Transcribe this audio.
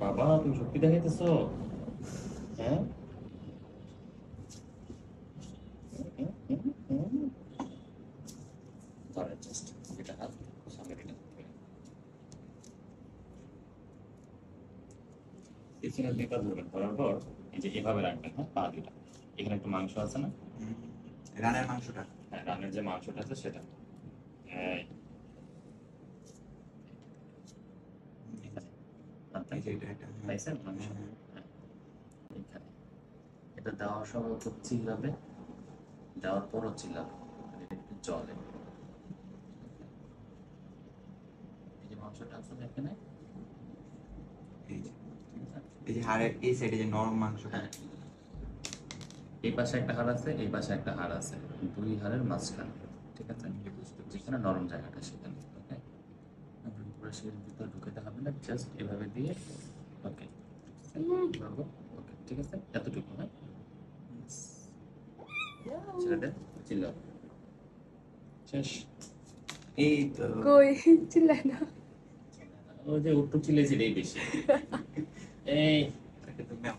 বাবা তুমি শক্তি দেখাইতেছো? হ্যাঁ। ধরেন জাস্ট এটা হাত সামনে দিলাম, পিছনের দিকটা ধরবেন, ধরার পর এই যে এভাবে রাখবেন, হ্যাঁ পা দুটা, এখানে একটু মাংস আছে না? হুম, রানের মাংসটা। হ্যাঁ রানের যে মাংসটা আছে সেটা, হ্যাঁ এখানে এই যে এটা পাইছেন মাংস, হ্যাঁ। হ্যাঁ এখানে। এটা দেওয়ার সময় খুব চিল্লাবে, দেওয়ার পরও চিল্লাবে, মানে এটা একটু জলে, এই যে মাংসটা আছে না এখানে, এই যে ঠিক আছে? এই যে হাড়ের এই সাইডে যে নরম মাংসটা। হ্যাঁ এই পাশে একটা হাড় আছে, এই পাশে একটা হাড় আছে, দুই হাড়ের মাঝখানে, ঠিক আছে? বুঝতে পারছি। যেখানে নরম জায়গাটা সেখানে, ওকে? পুরো শরীরের ভিতরে ঢুকাতে হবে না, জাস্ট এভাবে দিয়ে, ওকে এভাবে, ওকে ঠিক আছে, এতটুকু, হ্যাঁ ছেড়ে দেন, চিল্লাও, শেষ। এই তো কই চিল্লাই না। ও যে উত্তর চিল্লেছিল এই বেশি, এই তাকে তো ম্যাম